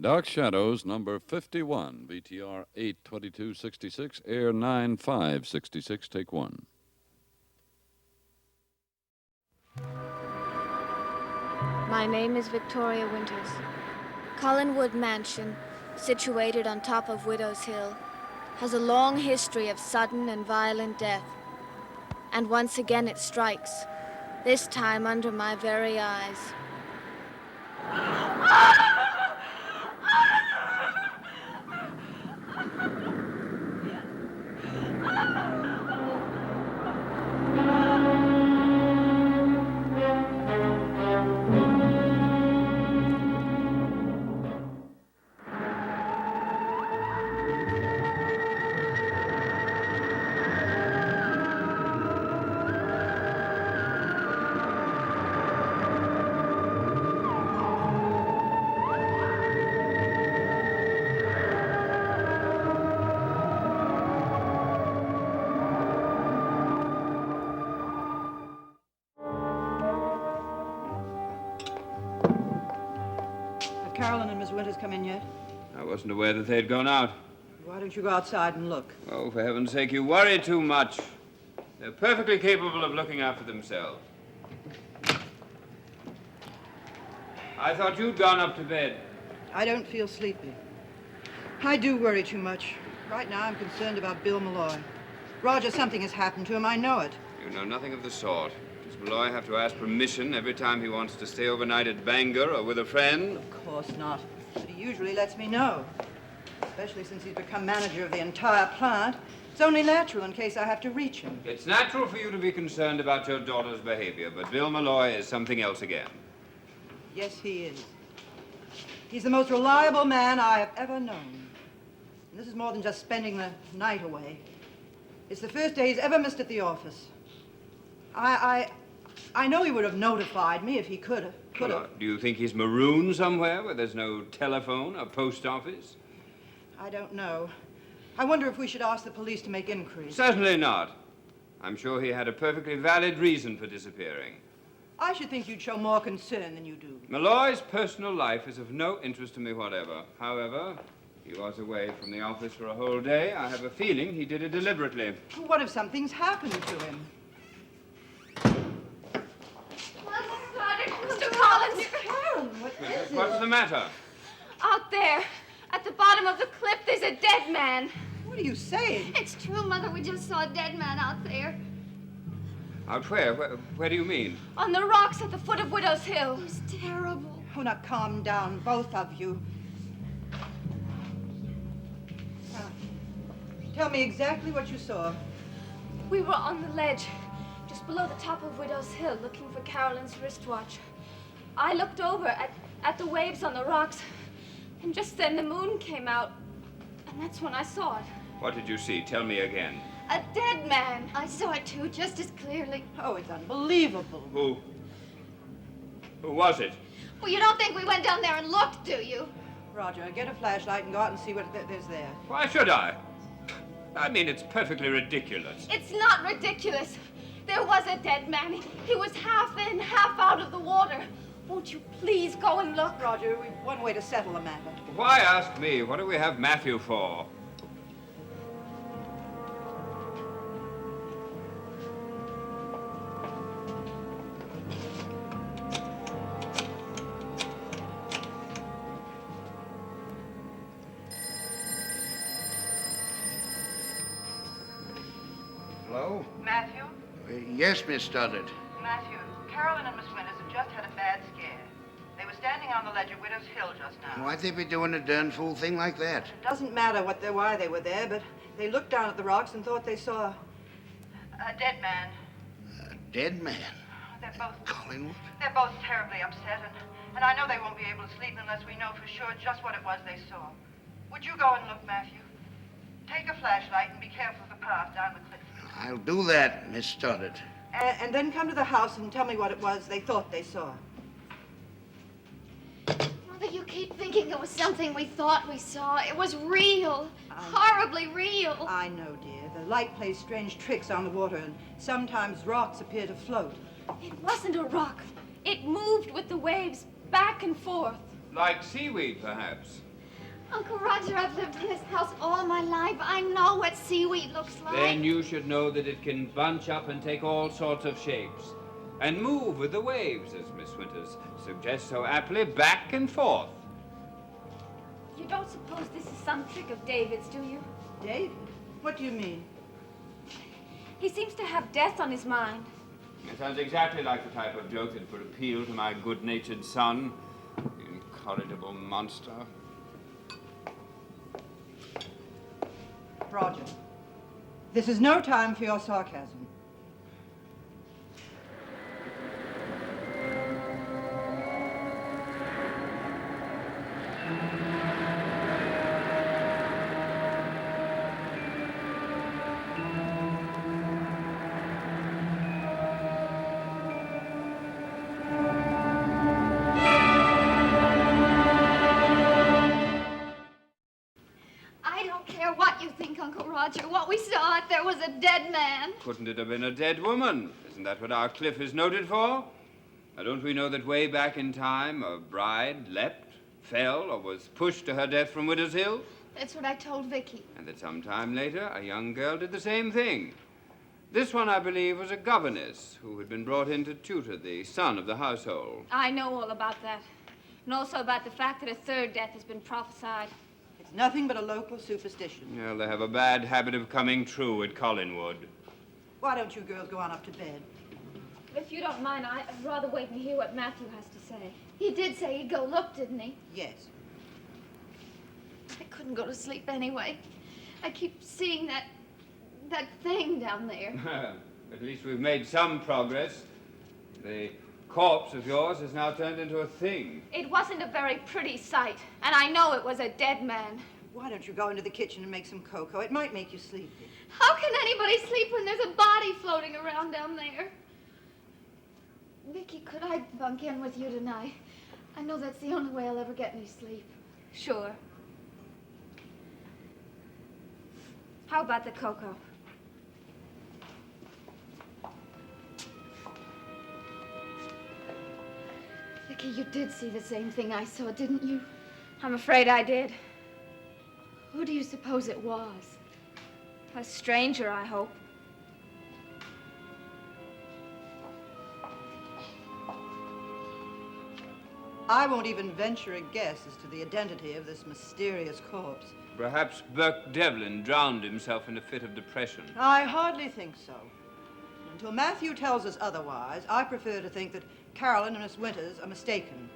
Dark Shadows, number 51, VTR 82266, air 9566, take one. My name is Victoria Winters. Collinwood Mansion, situated on top of Widow's Hill, has a long history of sudden and violent death. And once again it strikes, this time under my very eyes. Have Carolyn and Miss Winters come in yet? I wasn't aware that they'd gone out. Why don't you go outside and look? Oh, for heaven's sake, you worry too much. They're perfectly capable of looking after themselves. I thought you'd gone up to bed. I don't feel sleepy. I do worry too much. Right now, I'm concerned about Bill Malloy. Roger, something has happened to him. I know it. You know nothing of the sort. Does Malloy have to ask permission every time he wants to stay overnight at Bangor or with a friend? Of course not. But he usually lets me know. Especially since he's become manager of the entire plant. It's only natural in case I have to reach him. It's natural for you to be concerned about your daughter's behavior, but Bill Malloy is something else again. Yes, he is. He's the most reliable man I have ever known. And this is more than just spending the night away. It's the first day he's ever missed at the office. I know he would have notified me if he could have. Do you think he's marooned somewhere where there's no telephone or post office? I don't know. I wonder if we should ask the police to make inquiries. Certainly not. I'm sure he had a perfectly valid reason for disappearing. I should think you'd show more concern than you do. Malloy's personal life is of no interest to me whatever. However, he was away from the office for a whole day. I have a feeling he did it deliberately. What if something's happened to him? Mr. Collins! Karen, what is it? What's the matter? Out there, at the bottom of the cliff, there's a dead man. What are you saying? It's true, Mother. We just saw a dead man out there. Out where? Where do you mean? On the rocks at the foot of Widow's Hill. It's terrible. Oh, now calm down, both of you. Now, tell me exactly what you saw. We were on the ledge, just below the top of Widow's Hill, looking for Carolyn's wristwatch. I looked over at the waves on the rocks, and just then the moon came out, and that's when I saw it. What did you see? Tell me again. A dead man. I saw it too, just as clearly. Oh, it's unbelievable. Who was it? Well, you don't think we went down there and looked, do you? Roger, get a flashlight and go out and see what there's there. Why should I? I mean, it's perfectly ridiculous. It's not ridiculous. There was a dead man. He was half in, half out of the water. Won't you please go and look? Roger, we've one way to settle the matter. Why ask me? What do we have Matthew for? Hello? Matthew? Yes, Miss Stoddard. Matthew, Carolyn and Miss Winters have just had a bad scare. They were standing on the ledge of Widow's Hill just now. Why'd they be doing a darn fool thing like that? It doesn't matter why they were there, but they looked down at the rocks and thought they saw a dead man. A dead man? They're both terribly upset, and I know they won't be able to sleep unless we know for sure just what it was they saw. Would you go and look, Matthew? Take a flashlight and be careful of the path down the cliff. I'll do that, Miss Stoddard. And then come to the house and tell me what it was they thought they saw. Mother, you keep thinking it was something we thought we saw. It was real. Horribly real. I know, dear. The light plays strange tricks on the water, and sometimes rocks appear to float. It wasn't a rock. It moved with the waves back and forth. Like seaweed, perhaps. Uncle Roger, I've lived in this house all my life. I know what seaweed looks like. Then you should know that it can bunch up and take all sorts of shapes. And move with the waves, as Miss Winters suggests so aptly, back and forth. You don't suppose this is some trick of David's, do you? David? What do you mean? He seems to have death on his mind. It sounds exactly like the type of joke that would appeal to my good-natured son. The incorrigible monster. Roger, this is no time for your sarcasm. I don't care what you think, Uncle Roger. What we saw out there was a dead man. Couldn't it have been a dead woman? Isn't that what our cliff is noted for? Now, don't we know that way back in time a bride leapt, fell, or was pushed to her death from Widow's Hill? That's what I told Vicky. And that some time later, a young girl did the same thing. This one, I believe, was a governess who had been brought in to tutor the son of the household. I know all about that. And also about the fact that a third death has been prophesied. It's nothing but a local superstition. Well, they have a bad habit of coming true at Collinwood. Why don't you girls go on up to bed? If you don't mind, I'd rather wait and hear what Matthew has to say. He did say he'd go look, didn't he? Yes. I couldn't go to sleep anyway. I keep seeing that thing down there. At least we've made some progress. The corpse of yours has now turned into a thing. It wasn't a very pretty sight, and I know it was a dead man. Why don't you go into the kitchen and make some cocoa? It might make you sleepy. How can anybody sleep when there's a body floating around down there? Vicky, could I bunk in with you tonight? I know that's the only way I'll ever get any sleep. Sure. How about the cocoa? Vicky, you did see the same thing I saw, didn't you? I'm afraid I did. Who do you suppose it was? A stranger, I hope. I won't even venture a guess as to the identity of this mysterious corpse. Perhaps Burke Devlin drowned himself in a fit of depression. I hardly think so. Until Matthew tells us otherwise, I prefer to think that Carolyn and Miss Winters are mistaken.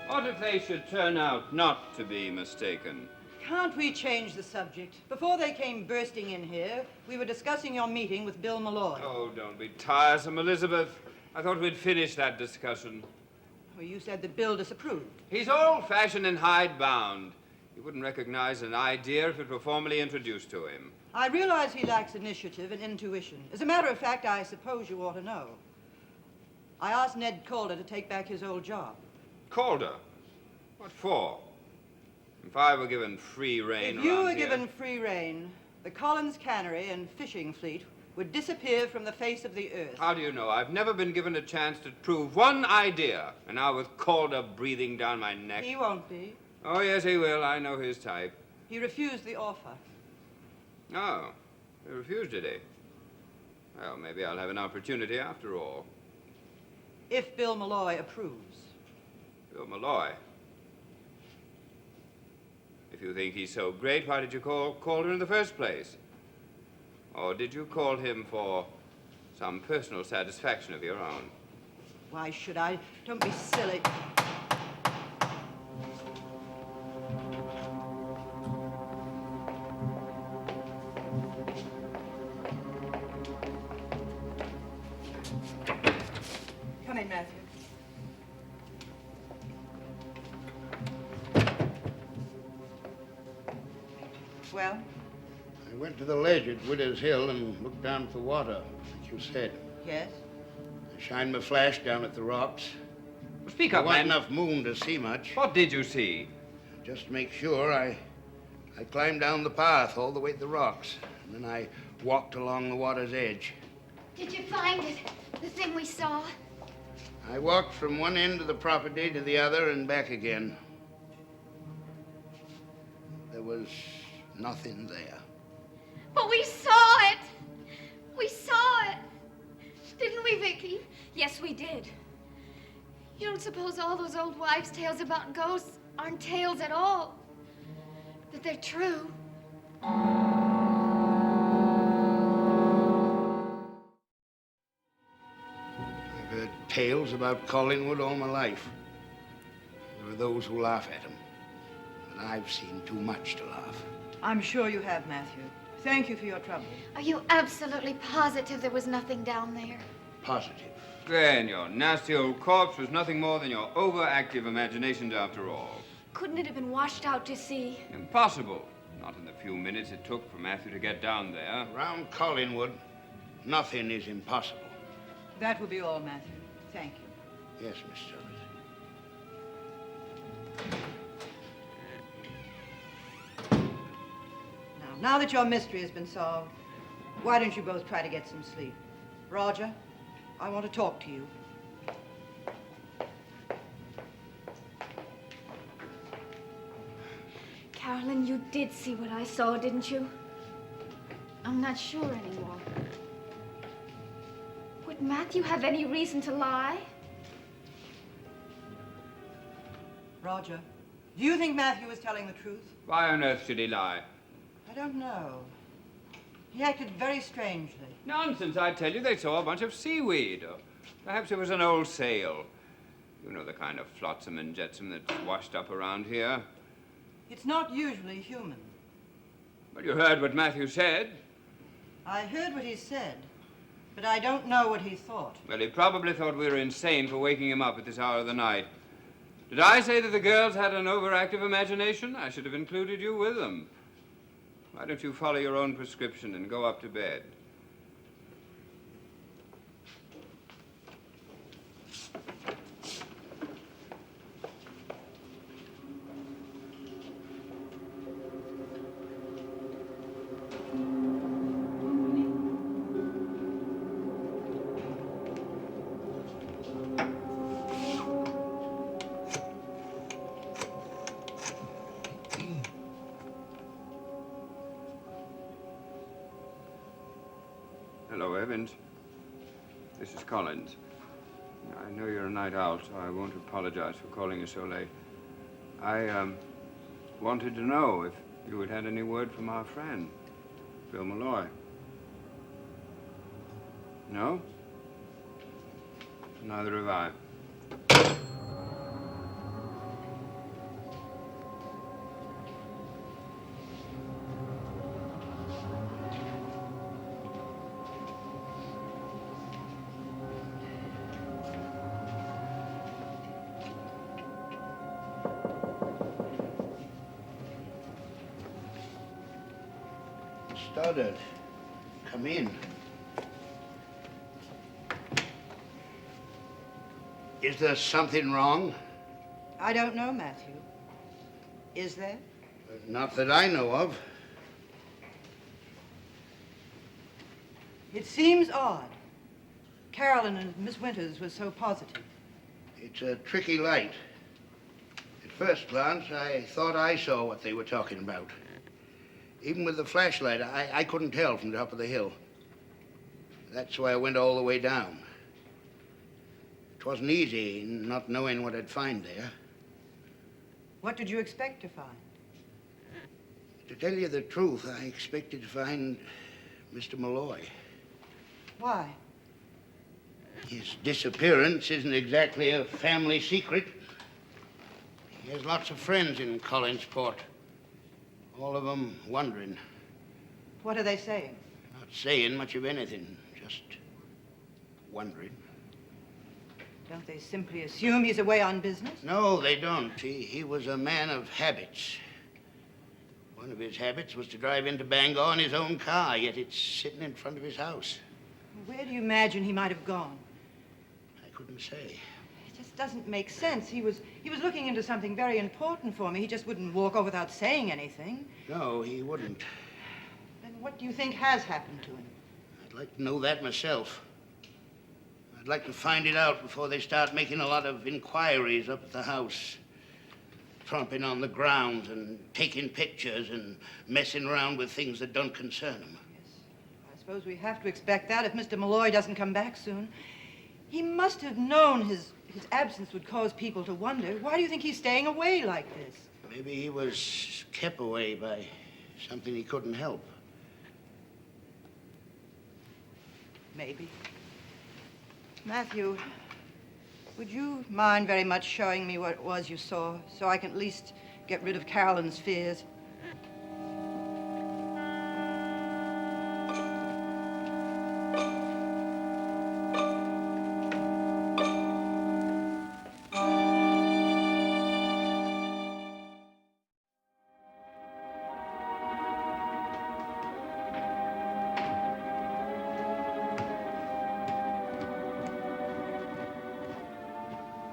What if they should turn out not to be mistaken? Can't we change the subject? Before they came bursting in here, we were discussing your meeting with Bill Malloy. Oh, don't be tiresome, Elizabeth. I thought we'd finished that discussion. Well, you said that Bill disapproved. He's old-fashioned and hidebound. He wouldn't recognize an idea if it were formally introduced to him. I realize he lacks initiative and intuition. As a matter of fact, I suppose you ought to know. I asked Ned Calder to take back his old job. Calder? What for? If I were given free rein If you around were here- given free rein, the Collins Cannery and fishing fleet would disappear from the face of the earth. How do you know? I've never been given a chance to prove one idea. And now with Calder breathing down my neck. He won't be. Oh, yes, he will. I know his type. He refused the offer. Oh, he refused, did he? Well, maybe I'll have an opportunity after all. If Bill Malloy approves. Bill Malloy. If you think he's so great, why did you call Calder in the first place? Or did you call him for some personal satisfaction of your own? Why should I? Don't be silly. Come in, Matthew. Well? I went to the ledge at Widow's Hill and looked down at the water, like you said. Yes? I shined my flash down at the rocks. Speak There up, wasn't man. enough moon to see much. What did you see? Just to make sure, I climbed down the path all the way to the rocks. And then I walked along the water's edge. Did you find it? The thing we saw? I walked from one end of the property to the other and back again. There was nothing there. But we saw it! We saw it! Didn't we, Vicky? Yes, we did. You don't suppose all those old wives' tales about ghosts aren't tales at all? That they're true? I've heard tales about Collingwood all my life. There are those who laugh at them. But I've seen too much to laugh. I'm sure you have, Matthew. Thank you for your trouble. Are you absolutely positive there was nothing down there? Positive. Then your nasty old corpse was nothing more than your overactive imaginations after all. Couldn't it have been washed out to sea? Impossible. Not in the few minutes it took for Matthew to get down there. Around Collingwood, nothing is impossible. That will be all, Matthew. Thank you. Yes, Miss Summers. Now that your mystery has been solved, why don't you both try to get some sleep? Roger, I want to talk to you. Carolyn, you did see what I saw, didn't you? I'm not sure anymore. Would Matthew have any reason to lie? Roger, do you think Matthew was telling the truth? Why on earth should he lie? I don't know. He acted very strangely. Nonsense, I tell you. They saw a bunch of seaweed. Or perhaps it was an old sail. You know the kind of flotsam and jetsam that's washed up around here. It's not usually human. Well, you heard what Matthew said. I heard what he said, but I don't know what he thought. Well, he probably thought we were insane for waking him up at this hour of the night. Did I say that the girls had an overactive imagination? I should have included you with them. Why don't you follow your own prescription and go up to bed? Hello, Evans. This is Collins. I know you're a night owl, so I won't apologize for calling you so late. I wanted to know if you had had any word from our friend, Bill Malloy. No? Neither have I. Stoddard, come in. Is there something wrong? I don't know, Matthew. Is there? Not that I know of. It seems odd. Carolyn and Miss Winters were so positive. It's a tricky light. At first glance, I thought I saw what they were talking about. Even with the flashlight, I couldn't tell from the top of the hill. That's why I went all the way down. It wasn't easy not knowing what I'd find there. What did you expect to find? To tell you the truth, I expected to find Mr. Malloy. Why? His disappearance isn't exactly a family secret. He has lots of friends in Collinsport. All of them wondering. What are they saying? Not saying much of anything, just wondering. Don't they simply assume he's away on business? No, they don't. He was a man of habits. One of his habits was to drive into Bangor in his own car, yet it's sitting in front of his house. Where do you imagine he might have gone? I couldn't say. It just doesn't make sense. He was looking into something very important for me. He just wouldn't walk off without saying anything. No, he wouldn't. Then what do you think has happened to him? I'd like to know that myself. I'd like to find it out before they start making a lot of inquiries up at the house. Tromping on the grounds and taking pictures and messing around with things that don't concern them. Yes, I suppose we have to expect that if Mr. Malloy doesn't come back soon. He must have known his absence would cause people to wonder. Why do you think he's staying away like this? Maybe he was kept away by something he couldn't help. Maybe. Matthew, would you mind very much showing me what it was you saw, so I can at least get rid of Carolyn's fears?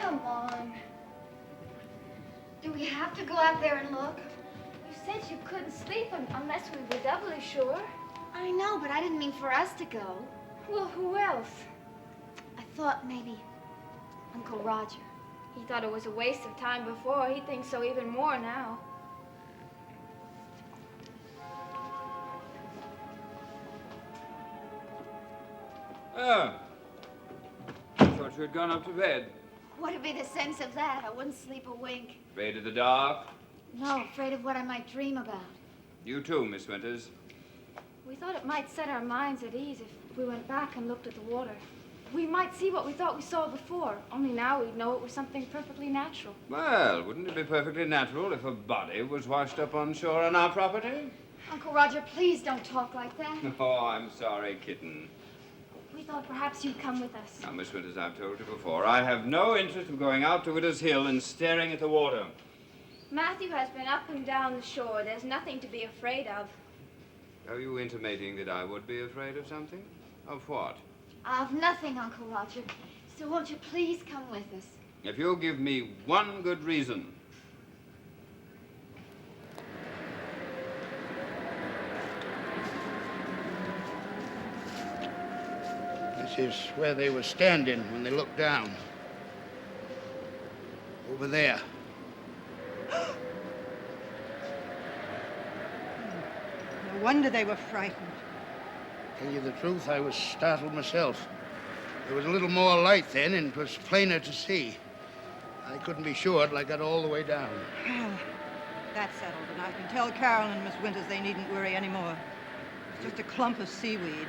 Come on. Do we have to go out there and look? You said you couldn't sleep unless we were doubly sure. I know, but I didn't mean for us to go. Well, who else? I thought maybe Uncle Roger. He thought it was a waste of time before. He thinks so even more now. Oh. I thought you had gone up to bed. What'd be the sense of that? I wouldn't sleep a wink. Afraid of the dark? No, afraid of what I might dream about. You too, Miss Winters. We thought it might set our minds at ease if we went back and looked at the water. We might see what we thought we saw before, only now we'd know it was something perfectly natural. Well, wouldn't it be perfectly natural if a body was washed up on shore on our property? Uncle Roger, please don't talk like that. Oh, I'm sorry, kitten. We thought perhaps you'd come with us. Now, Miss Winters, I've told you before, I have no interest in going out to Widow's Hill and staring at the water. Matthew has been up and down the shore. There's nothing to be afraid of. Are you intimating that I would be afraid of something? Of what? Of nothing, Uncle Roger. So won't you please come with us? If you'll give me one good reason. This is where they were standing when they looked down. Over there. No wonder they were frightened. Tell you the truth, I was startled myself. There was a little more light then, and it was plainer to see. I couldn't be sure till I got all the way down. Well, that's settled, and I can tell Carolyn and Miss Winters they needn't worry anymore. It's just a clump of seaweed.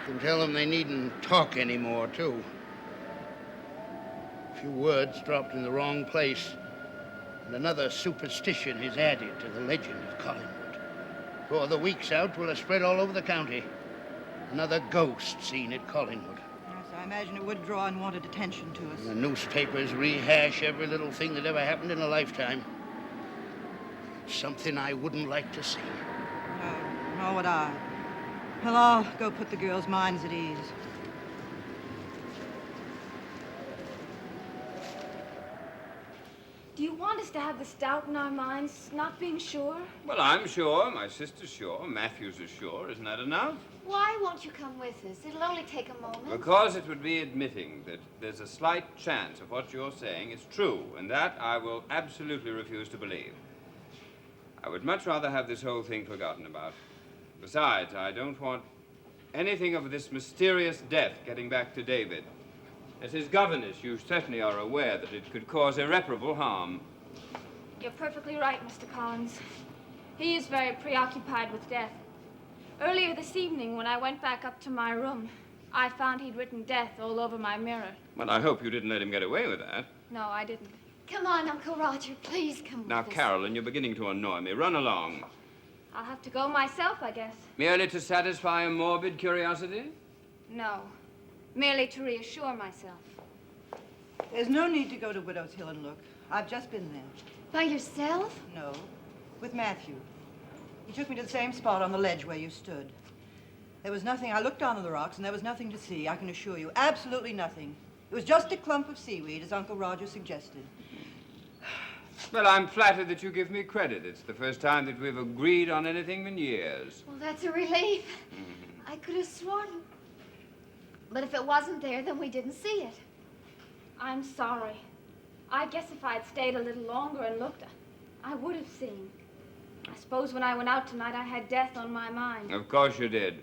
I can tell them they needn't talk anymore, too. A few words dropped in the wrong place, and another superstition is added to the legend of Collingwood. Before the week's out, will have spread all over the county. Another ghost seen at Collingwood. Yes, I imagine it would draw unwanted attention to us. And the newspapers rehash every little thing that ever happened in a lifetime. Something I wouldn't like to see. No, nor would I. Well, I'll go put the girls' minds at ease. Do you want us to have this doubt in our minds, not being sure? Well, I'm sure. My sister's sure. Matthew's is sure. Isn't that enough? Why won't you come with us? It'll only take a moment. Because it would be admitting that there's a slight chance of what you're saying is true, and that I will absolutely refuse to believe. I would much rather have this whole thing forgotten about. Besides, I don't want anything of this mysterious death getting back to David. As his governess, you certainly are aware that it could cause irreparable harm. You're perfectly right, Mr. Collins. He is very preoccupied with death. Earlier this evening, when I went back up to my room, I found he'd written death all over my mirror. Well, I hope you didn't let him get away with that. No, I didn't. Come on, Uncle Roger. Please come Now, with us. Carolyn, you're beginning to annoy me. Run along. I'll have to go myself, I guess. Merely to satisfy a morbid curiosity? No, merely to reassure myself. There's no need to go to Widow's Hill and look. I've just been there. By yourself? No, with Matthew. He took me to the same spot on the ledge where you stood. There was nothing. I looked down on the rocks, and there was nothing to see, I can assure you. Absolutely nothing. It was just a clump of seaweed, as Uncle Roger suggested. Well, I'm flattered that you give me credit. It's the first time that we've agreed on anything in years. Well, that's a relief. I could have sworn. But if it wasn't there, then we didn't see it. I'm sorry. I guess if I'd stayed a little longer and looked, I would have seen. I suppose when I went out tonight, I had death on my mind. Of course you did.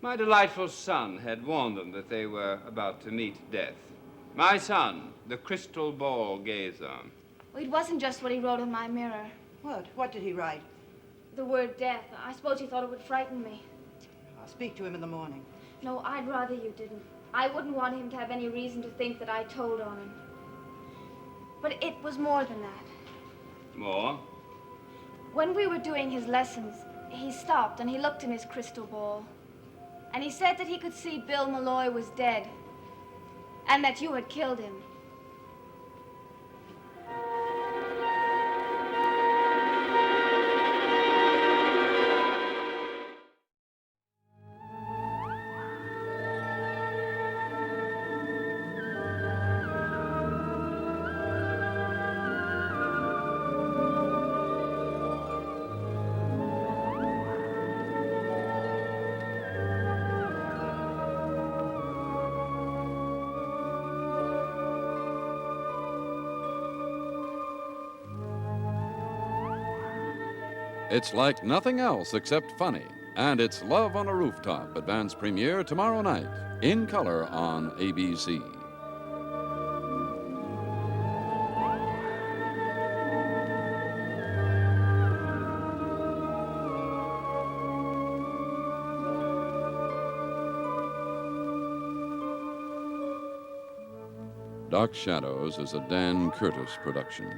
My delightful son had warned them that they were about to meet death. My son, the crystal ball gazer. Well, it wasn't just what he wrote in my mirror. What? What did he write? The word death. I suppose he thought it would frighten me. I'll speak to him in the morning. No, I'd rather you didn't. I wouldn't want him to have any reason to think that I told on him. But it was more than that. More? When we were doing his lessons, he stopped and he looked in his crystal ball. And he said that he could see Bill Malloy was dead. And that you had killed him. It's like nothing else except funny, and it's Love on a Rooftop, advance premiere tomorrow night, in color on ABC. Dark Shadows is a Dan Curtis production.